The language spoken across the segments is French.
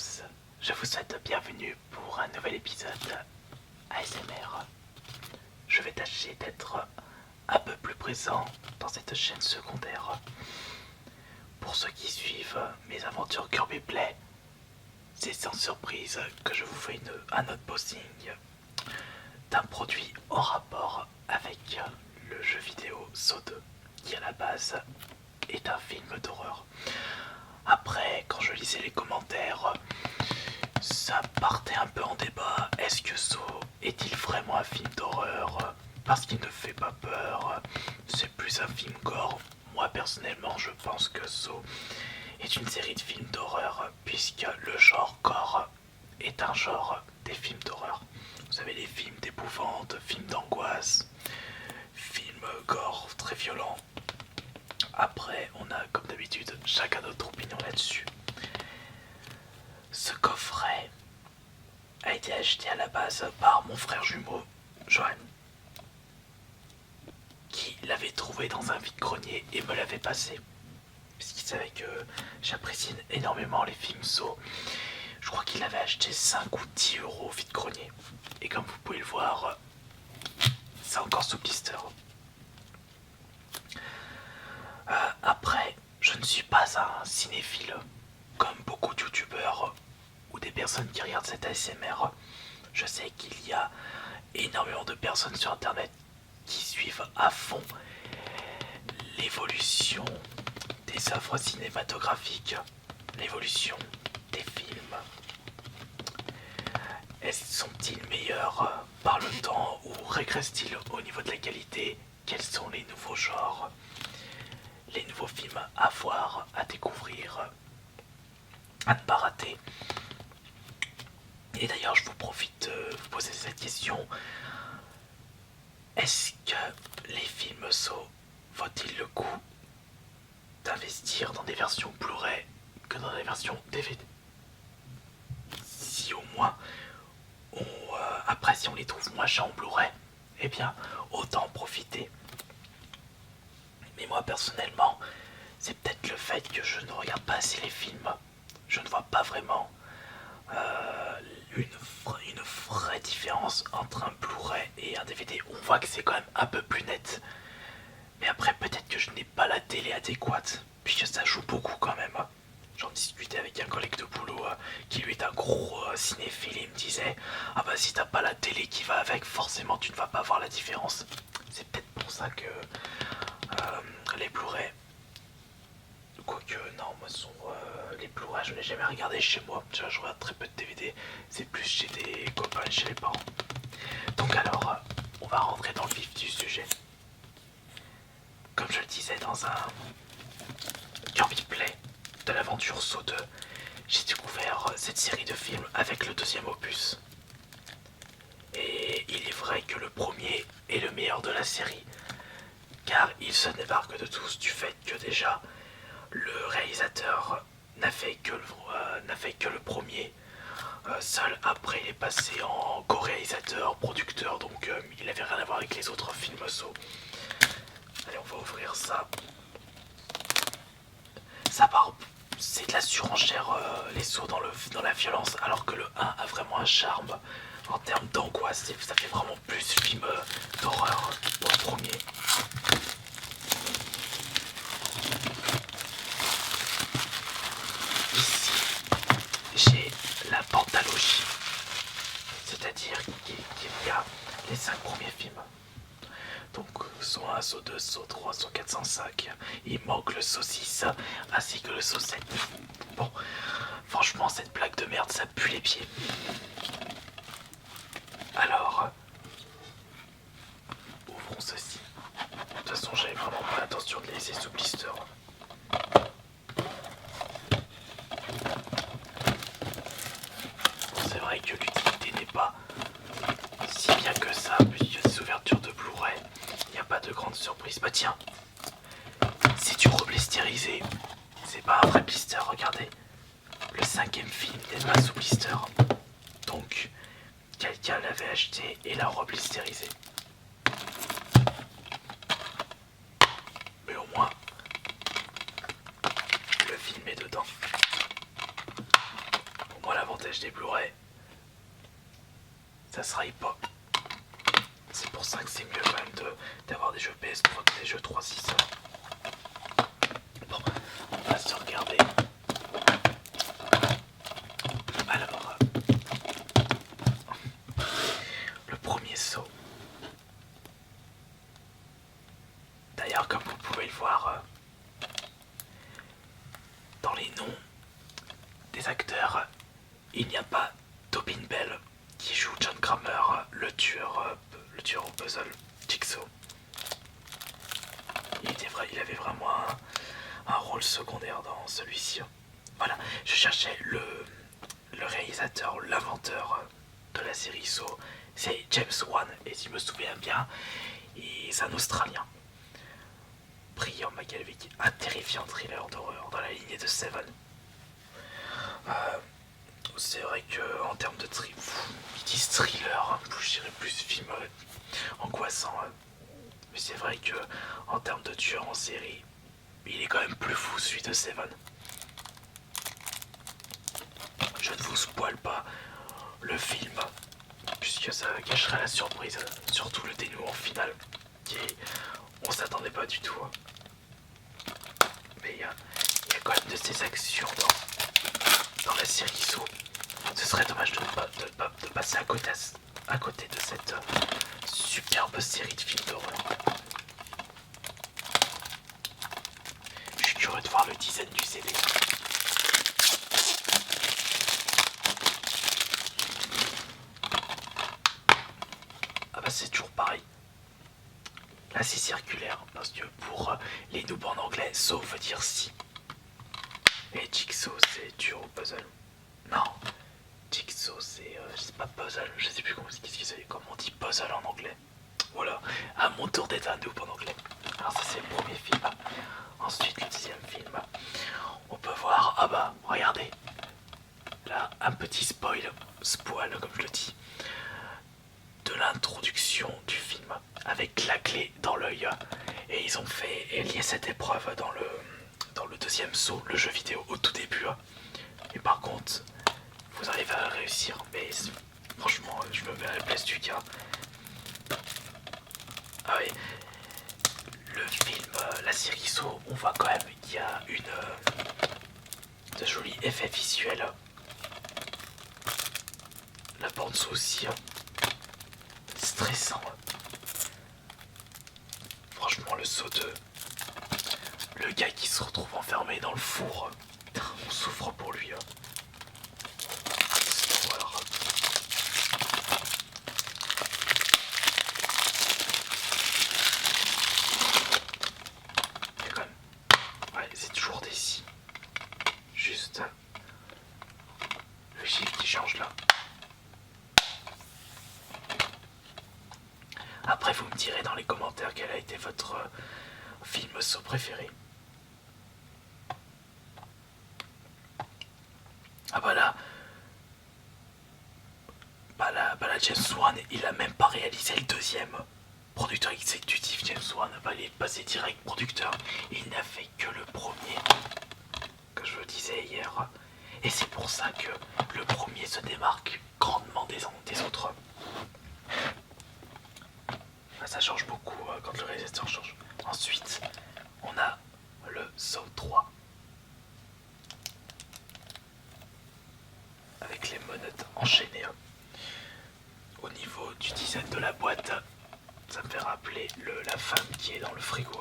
tous, je vous souhaite bienvenue pour un nouvel épisode ASMR. Je vais tâcher d'être un peu plus présent dans cette chaîne secondaire. Pour ceux qui suivent mes aventures Kirby Play, c'est sans surprise que je vous fais un unboxing d'un produit en rapport avec le jeu vidéo Saw 2, qui à la base est un film d'horreur. Après, quand je lisais les commentaires, ça partait un peu en débat. Est-ce que Saw est-il vraiment un film d'horreur parce qu'il ne fait pas peur? C'est plus un film gore. Moi personnellement, je pense que Saw est une série de films d'horreur puisque le genre gore est un genre des films d'horreur. Vous avez les films d'épouvante, films d'angoisse, films gore très violents. Après, on a comme d'habitude chacun notre opinion là-dessus. Ce coffret a été acheté à la base par mon frère jumeau, Johan, qui l'avait trouvé dans un vide-grenier et me l'avait passé. Puisqu'il savait que j'apprécie énormément les films Saw. Je crois qu'il l'avait acheté 5 ou 10 euros au vide-grenier. Et comme vous pouvez le voir, c'est encore sous blister. Après, je ne suis pas un cinéphile comme beaucoup de youtubeurs ou des personnes qui regardent cette ASMR. Je sais qu'il y a énormément de personnes sur internet qui suivent à fond l'évolution des œuvres cinématographiques, l'évolution des films. Sont-ils meilleurs par le temps ou régressent-ils au niveau de la qualité? Quels sont les nouveaux genres, les nouveaux films à voir, à découvrir, à ne pas rater? Et d'ailleurs, je vous profite de vous poser cette question. Est-ce que les films Saw vaut-il le coup d'investir dans des versions Blu-ray que dans des versions DVD? Si au moins, après si on les trouve moins chers en Blu-ray, eh bien, autant en profiter. Mais moi personnellement, c'est peut-être le fait que je ne regarde pas assez les films. Je ne vois pas vraiment une vraie différence entre un Blu-ray et un DVD. On voit que c'est quand même un peu plus net. Mais après, peut-être que je n'ai pas la télé adéquate, puisque ça joue beaucoup quand même. J'en discutais avec un collègue de boulot qui lui est un gros cinéphile et il me disait: ah bah si t'as pas la télé qui va avec, forcément tu ne vas pas voir la différence. C'est peut-être pour ça que les Blu-ray, quoique non, moi les Blu-ray je n'ai jamais regardé chez moi. Je regarde très peu de DVD, c'est plus chez des copains et chez les parents. Donc alors, on va rentrer dans le vif du sujet. Comme je le disais dans un Kirby Play de l'aventure Saw 2, j'ai découvert cette série de films avec le deuxième opus. Et il est vrai que le premier est le meilleur de la série, car il se démarque de tous du fait que déjà le réalisateur n'a fait que le premier. Seul après il est passé en co-réalisateur, producteur, donc il n'avait rien à voir avec les autres films Saw. Allez, on va ouvrir ça. Ça part, c'est de la surenchère, les sauts dans la violence, alors que le 1 a vraiment un charme en termes d'angoisse. Ça fait vraiment plus film d'horreur pour le premier. Ici, j'ai la pentalogie, c'est-à-dire qu'il y a les 5 premiers films. Donc Saw 1, Saw 2, Saw 3, Saw 4, Saw 5. Il manque le Saw 6 ainsi que le Saw 7. Bon, franchement cette blague de merde ça pue les pieds. Alors, ouvrons ceci. De toute façon j'avais vraiment pas l'intention de les laisser sous blister. C'est vrai que l'utilité n'est pas si bien que ça, puisque ces ouvertures de Blu-ray, il n'y a pas de grande surprise. Bah tiens, c'est du reblistérisé. C'est pas un vrai blister, regardez. Le 5e film n'est pas sous blister. Donc, quelqu'un l'avait acheté et l'a reblistérisé. Mais au moins, le film est dedans. Bon, moi des Blu-ray, ça se raille pas. C'est pour ça que c'est mieux quand même d'avoir des jeux PS Pro que des jeux 3.6. Bon, on va se regarder. Alors, le premier saut. D'ailleurs, comme vous pouvez le voir, dans les noms des acteurs, il n'y a pas Tobin Bell qui joue John Kramer, le tueur au puzzle Jigsaw. Il avait vraiment un rôle secondaire dans celui-ci. Voilà, je cherchais le réalisateur, l'inventeur de la série Saw, c'est James Wan, et si je me souviens bien, c'est un Australien. Brillant, machiavélique, un terrifiant thriller d'horreur dans la lignée de Seven. C'est vrai que en termes de ils disent thriller, je dirais plus film angoissant. Mais c'est vrai que en termes de tueur en série, il est quand même plus fou celui de Seven. Je ne vous spoile pas le film, puisque ça cacherait la surprise, surtout le dénouement final, qui on s'attendait pas du tout. Mais il y a quand même de ces actions dans la série Saw. Ce serait dommage de passer à côté de cette superbe série de films d'horreur. Je suis curieux de voir le design du CD. Ah bah c'est toujours pareil. Là c'est circulaire, parce que pour les noobs en anglais, Saw veut dire si. Et Jigsaw c'est tueur au puzzle. Non, Jigsaw c'est pas puzzle, je sais plus comment on dit puzzle en anglais. Voilà, à mon tour d'être un noob en anglais. Alors ça c'est le premier film. Ensuite le deuxième film, on peut voir, ah bah regardez, là un petit spoil comme je le dis, de l'introduction du film avec la clé dans l'œil. Et ils ont fait lier cette épreuve dans le deuxième saut, le jeu vidéo au tout début. Et par contre, vous arrivez à réussir, mais franchement, je me mets à la place du gars. Ah oui, le film, la série Saw, on voit quand même qu'il y a de jolis effets visuels. La bande son aussi, stressant. Franchement, le saut 2, le gars qui se retrouve enfermé dans le four, on souffre pour lui. C'est toujours des si. Juste le chiffre qui change là. Après, vous me direz dans les commentaires quel a été votre film Saw préféré. Ah bah là, James Wan, il a même pas réalisé le deuxième. Producteur exécutif James Wan, il est passé direct producteur. Il n'a fait que le premier, que je le disais hier. Et c'est pour ça que le premier se démarque grandement des autres. Ça change beaucoup quand le réalisateur change. Ensuite, on a le Saw 3. Avec les menottes enchaînées. Au niveau du design de la boîte, ça me fait rappeler la femme qui est dans le frigo.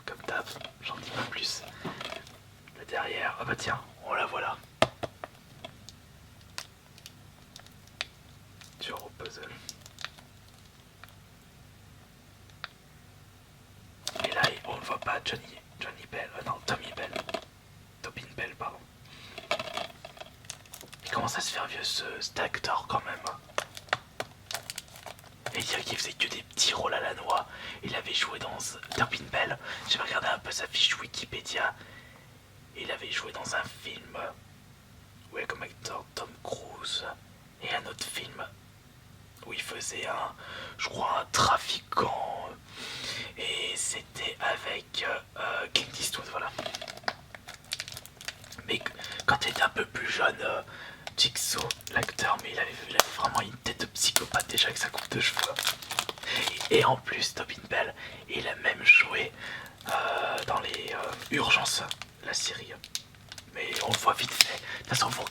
Comme d'hab, j'en dis pas plus. Le derrière, ah bah tiens, on la voilà. Tueur au puzzle. Et là, on ne voit pas Tommy Bell. Tobin Bell, pardon. Il commence à se faire vieux cet acteur quand même. Et dire qu'il faisait que des petits rôles à la noix. Il avait joué dans Tobin Bell. J'ai regardé un peu sa fiche Wikipédia. Il avait joué dans un film où il y a comme acteur Tom Cruise. Et un autre film où il faisait je crois un trafiquant. Et c'était avec Clint Eastwood, voilà. Mais quand t'étais un peu plus jeune, déjà avec sa coupe de cheveux. Et en plus, Tobin Bell, il a même joué dans les Urgences, la série. Mais on le voit vite fait. De toute façon, vous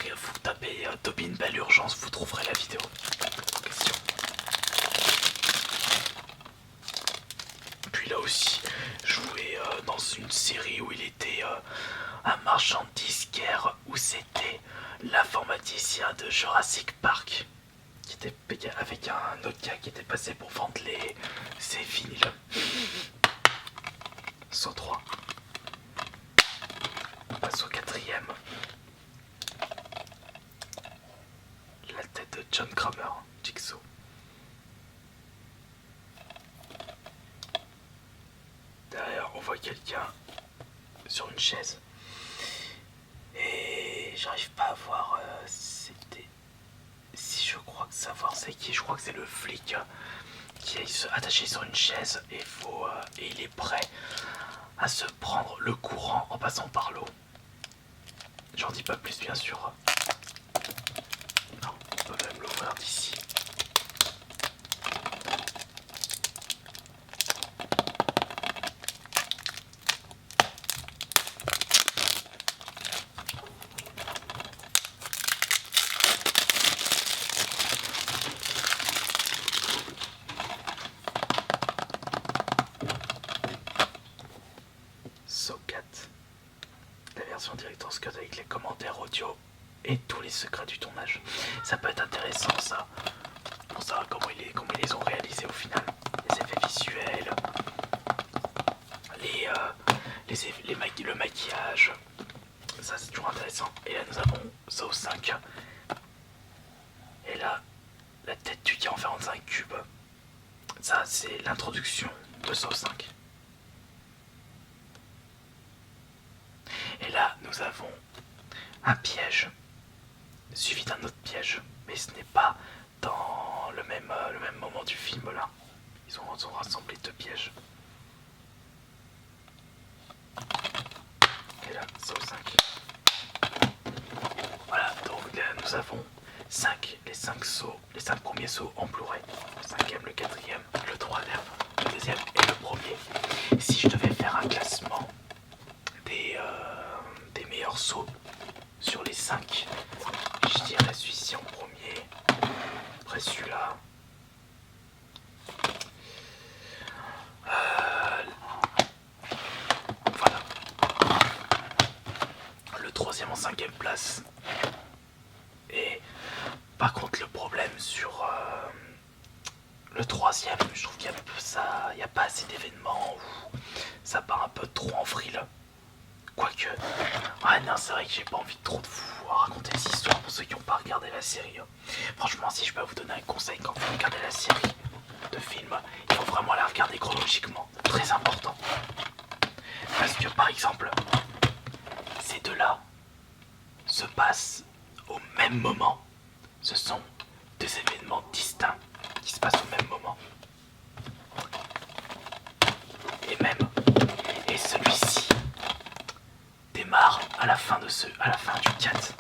tapez Tobin Bell Urgence, vous trouverez la vidéo en question. Puis là aussi, joué dans une série où il était un marchand de disquaire, où c'était l'informaticien de Jurassic Park, qui était avec un autre gars qui était passé pour vendre ses vinyles. Saut 3. On passe au 4ème. La tête de John Kramer, Jigsaw. Derrière, on voit quelqu'un sur une chaise. Et j'arrive pas à voir c'était... Si je crois que savoir c'est qui, je crois que c'est le flic qui est attaché sur une chaise et il est prêt à se prendre le courant en passant par l'eau. J'en dis pas plus bien sûr. Non, on peut même l'ouvrir d'ici. Saw 4. La version Director's Cut avec les commentaires audio et tous les secrets du tournage. Ça peut être intéressant ça, pour savoir comment ils les ont réalisés au final. Les effets visuels, le maquillage, ça c'est toujours intéressant. Et là nous avons Saw 5. Et là, la tête du gars enfermée dans un cube. Ça c'est l'introduction de Saw 5. Et là, nous avons un piège, suivi d'un autre piège. Mais ce n'est pas dans le même moment du film là. Ils ont rassemblé deux pièges. Et là, Saw 5. Voilà, donc là, nous avons les 5 premiers sauts en Blu-ray. Le 5ème, le 4ème, le 3ème, le 2ème et le premier. Si je devais faire un classement des meilleurs sauts sur les 5, je dirais celui-ci en premier, après celui-là, voilà, le 3ème en 5ème place. Et par contre le problème sur le 3ème, je trouve qu'il n'y a pas assez d'événements, où ça part un peu trop en vrille. Quoique, ouais non, c'est vrai que j'ai pas envie de trop de vous raconter des histoires pour ceux qui n'ont pas regardé la série. Franchement, si je peux vous donner un conseil quand vous regardez la série de films, il faut vraiment la regarder chronologiquement, très important. Parce que par exemple, ces deux-là se passent au même moment. Ce sont deux événements distincts qui se passent au même moment. Et celui-ci démarre à la fin du 4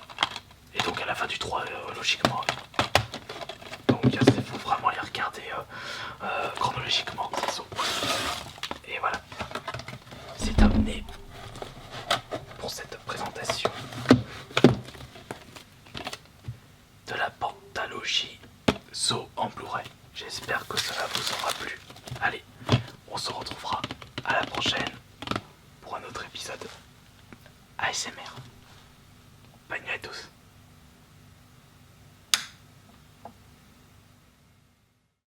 et donc à la fin du 3 logiquement. Donc il faut vraiment les regarder chronologiquement. Et voilà, c'est terminé pour cette présentation de la pentalogie Saw en Blu-ray. J'espère que cela vous aura plu. Allez, on se retrouvera à la prochaine pour un autre épisode ASMR.